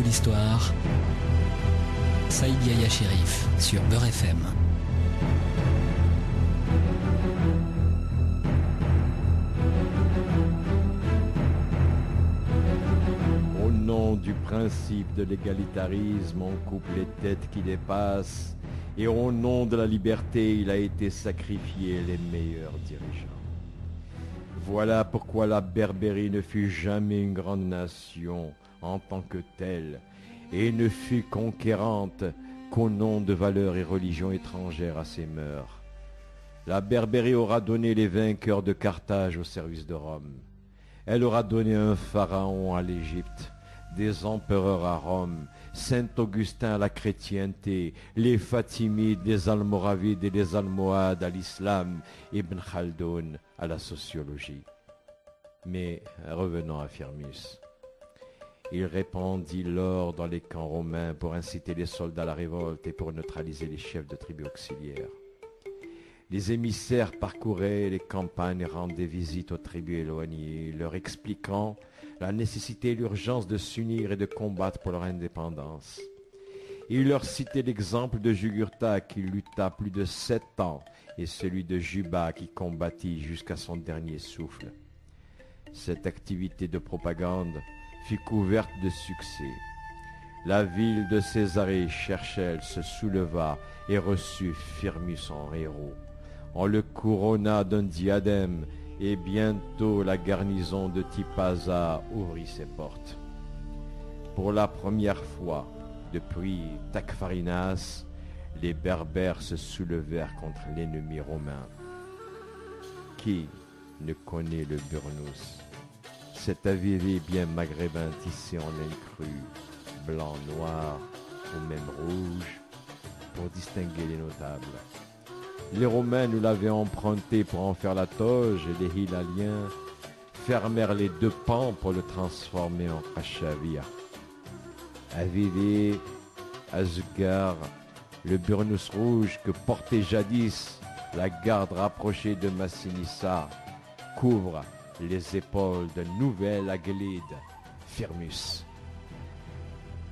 l'histoire, Saïd Yahya Chérif sur Beurre FM. Au nom du principe de l'égalitarisme, on coupe les têtes qui dépassent, et au nom de la liberté, il a été sacrifié les meilleurs dirigeants. Voilà pourquoi la Berbérie ne fut jamais une grande nation en tant que telle, et ne fut conquérante qu'au nom de valeurs et religions étrangères à ses mœurs. La Berbérie aura donné les vainqueurs de Carthage au service de Rome. Elle aura donné un pharaon à l'Égypte, des empereurs à Rome, Saint-Augustin à la chrétienté, les Fatimides, les Almoravides et les Almohades à l'islam, Ibn Khaldoun à la sociologie. Mais revenons à Firmus. Il répandit l'or dans les camps romains pour inciter les soldats à la révolte et pour neutraliser les chefs de tribus auxiliaires. Les émissaires parcouraient les campagnes et rendaient visite aux tribus éloignées, leur expliquant la nécessité et l'urgence de s'unir et de combattre pour leur indépendance. Il leur citait l'exemple de Jugurtha qui lutta plus de 7 ans et celui de Juba qui combattit jusqu'à son dernier souffle. Cette activité de propagande fut couverte de succès. La ville de Césarée, Cherchel, se souleva et reçut Firmus en héros. On le couronna d'un diadème et bientôt la garnison de Tipaza ouvrit ses portes. Pour la première fois depuis Tacfarinas, les Berbères se soulevèrent contre l'ennemi romain. Qui ne connaît le burnous, cet avivé bien maghrébin tissé en laine crue, blanc, noir ou même rouge, pour distinguer les notables. Les Romains nous l'avaient emprunté pour en faire la toge et les Hilaliens fermèrent les 2 pans pour le transformer en Achavia. Avivé, Azgar, le burnous rouge que portait jadis la garde rapprochée de Massinissa, couvre les épaules d'un nouvel Aglide, Firmus.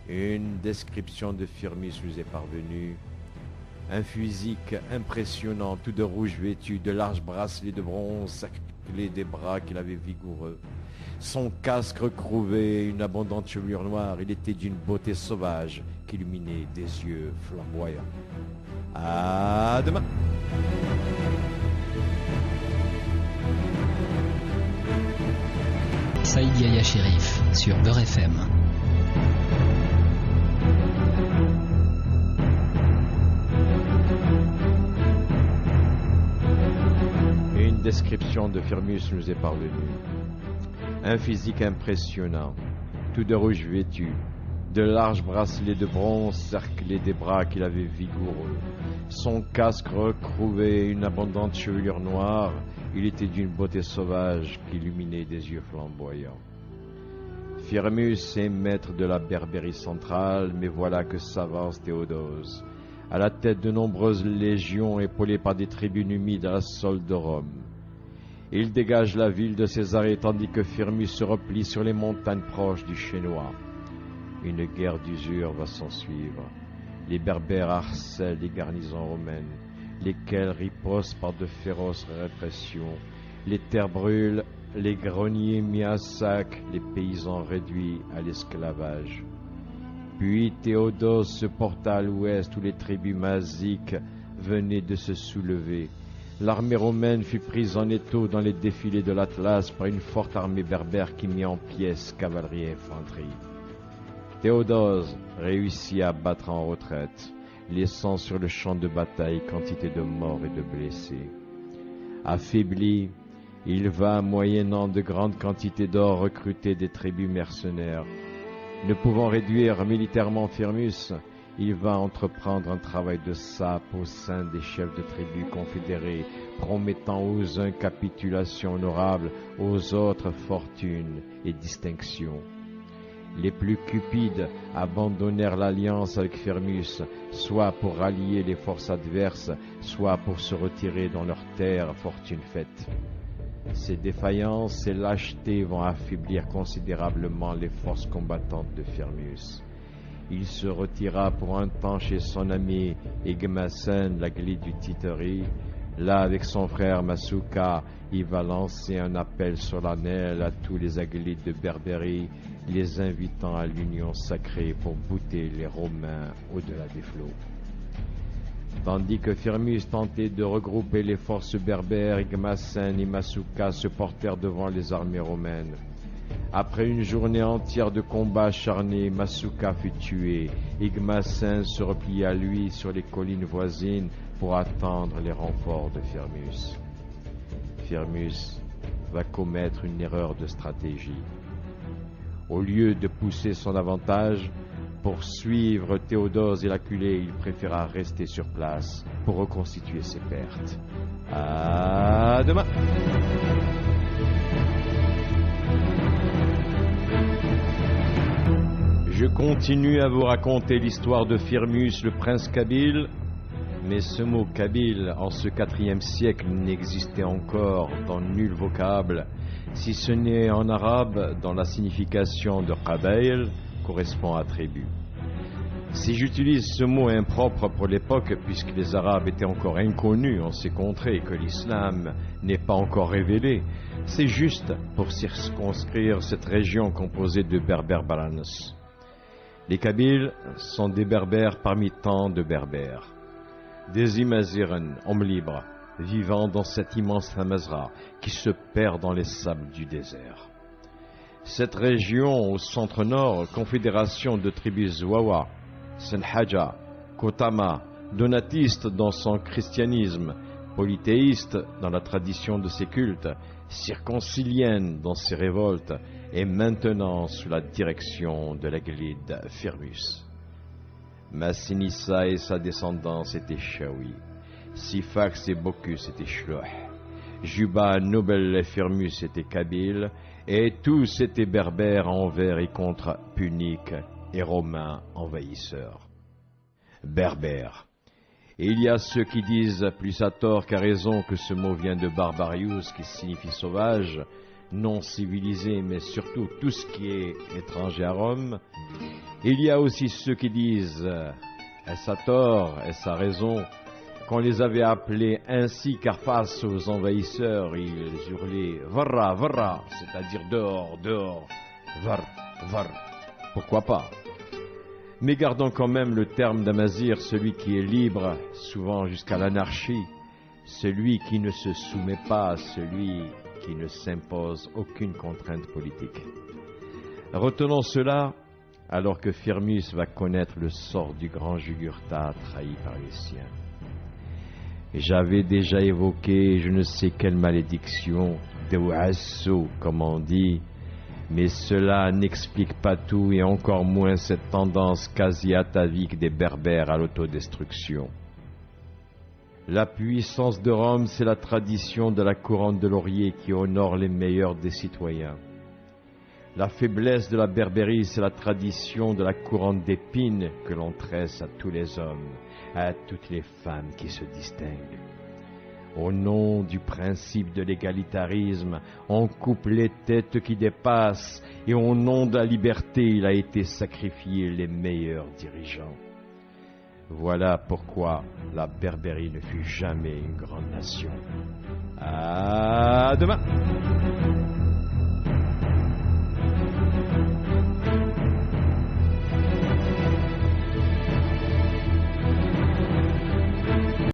Une description de Firmus nous est parvenue. Un physique impressionnant, tout de rouge vêtu, de larges bracelets de bronze cerclés des bras qu'il avait vigoureux. Son casque recrouvait une abondante chevelure noire. Il était d'une beauté sauvage qui illuminait des yeux flamboyants. À demain. Saïd Yahya Chérif sur Beurre FM. Une description de Firmus nous est parvenue. Un physique impressionnant, tout de rouge vêtu, de larges bracelets de bronze cerclés des bras qu'il avait vigoureux. Son casque recouvrait une abondante chevelure noire. Il était d'une beauté sauvage qui illuminait des yeux flamboyants. Firmus est maître de la Berbérie centrale, mais voilà que s'avance Théodose, à la tête de nombreuses légions épaulées par des tribus numides à la solde de Rome. Il dégage la ville de Césarée tandis que Firmus se replie sur les montagnes proches du Chénois. Une guerre d'usure va s'ensuivre. Les Berbères harcèlent les garnisons romaines, lesquelles ripostent par de féroces répressions. Les terres brûlent, les greniers mis à sac, les paysans réduits à l'esclavage. Puis Théodose se porta à l'ouest où les tribus maziques venaient de se soulever. L'armée romaine fut prise en étau dans les défilés de l'Atlas par une forte armée berbère qui mit en pièces cavalerie et infanterie. Théodose réussit à battre en retraite, laissant sur le champ de bataille quantité de morts et de blessés. Affaibli, il va, moyennant de grandes quantités d'or, recruter des tribus mercenaires. Ne pouvant réduire militairement Firmus, il va entreprendre un travail de sape au sein des chefs de tribus confédérés, promettant aux uns capitulation honorable, aux autres fortune et distinction. Les plus cupides abandonnèrent l'alliance avec Firmus, soit pour rallier les forces adverses, soit pour se retirer dans leurs terres fortune faite. Ces défaillances, ces lâchetés vont affaiblir considérablement les forces combattantes de Firmus. Il se retira pour un temps chez son ami Igmasen, l'Aglide du Titeri. Là, avec son frère Masuka, il va lancer un appel solennel à tous les Aglides de Berbérie, les invitant à l'union sacrée pour bouter les Romains au-delà des flots. Tandis que Firmus tentait de regrouper les forces berbères, Igmasen et Masuka se portèrent devant les armées romaines. Après une journée entière de combats acharnés, Masuka fut tué. Igmasen se replia, lui, sur les collines voisines pour attendre les renforts de Firmus. Firmus va commettre une erreur de stratégie. Au lieu de pousser son avantage, pour suivre Théodose et l'acculé, il préféra rester sur place pour reconstituer ses pertes. À demain! Je continue à vous raconter l'histoire de Firmus, le prince kabyle, mais ce mot kabyle, en ce IVe siècle, n'existait encore dans nul vocable, si ce n'est en arabe, dont la signification de qabaïl correspond à tribu. Si j'utilise ce mot impropre pour l'époque, puisque les Arabes étaient encore inconnus en ces contrées et que l'islam n'est pas encore révélé, c'est juste pour circonscrire cette région composée de berbères balanos. Les Kabyles sont des berbères parmi tant de berbères. Des Imaziren, hommes libres, vivant dans cette immense Hamazra qui se perd dans les sables du désert. Cette région au centre-nord, confédération de tribus Zouawa, Senhaja, Kotama, donatiste dans son christianisme, polythéiste dans la tradition de ses cultes, circoncilienne dans ses révoltes, et maintenant sous la direction de l'Aglide Firmus. Massinissa et sa descendance étaient Shawi, Sifax et Bocchus étaient Shloh, Juba, Nobel et Firmus étaient Kabyles, et tous étaient berbères envers et contre Puniques et Romains envahisseurs. Berbères. Et il y a ceux qui disent, plus à tort qu'à raison, que ce mot vient de barbarius, qui signifie sauvage, non civilisé, mais surtout tout ce qui est étranger à Rome. Il y a aussi ceux qui disent, est-ce à tort, est-ce à raison, qu'on les avait appelés ainsi, car face aux envahisseurs, ils hurlaient « Varra, varra », c'est-à-dire « dehors, dehors, var, var ». Pourquoi pas? Mais gardons quand même le terme d'Amazir, celui qui est libre, souvent jusqu'à l'anarchie, celui qui ne se soumet pas, celui qui ne s'impose aucune contrainte politique. Retenons cela, alors que Firmus va connaître le sort du grand Jugurtha trahi par les siens. J'avais déjà évoqué je ne sais quelle malédiction, de Ouasso, comme on dit, mais cela n'explique pas tout et encore moins cette tendance quasi atavique des Berbères à l'autodestruction. La puissance de Rome, c'est la tradition de la couronne de laurier qui honore les meilleurs des citoyens. La faiblesse de la Berbérie, c'est la tradition de la couronne d'épines que l'on tresse à tous les hommes, à toutes les femmes qui se distinguent. Au nom du principe de l'égalitarisme, on coupe les têtes qui dépassent et au nom de la liberté, il a été sacrifié les meilleurs dirigeants. Voilà pourquoi la Berbérie ne fut jamais une grande nation. À demain!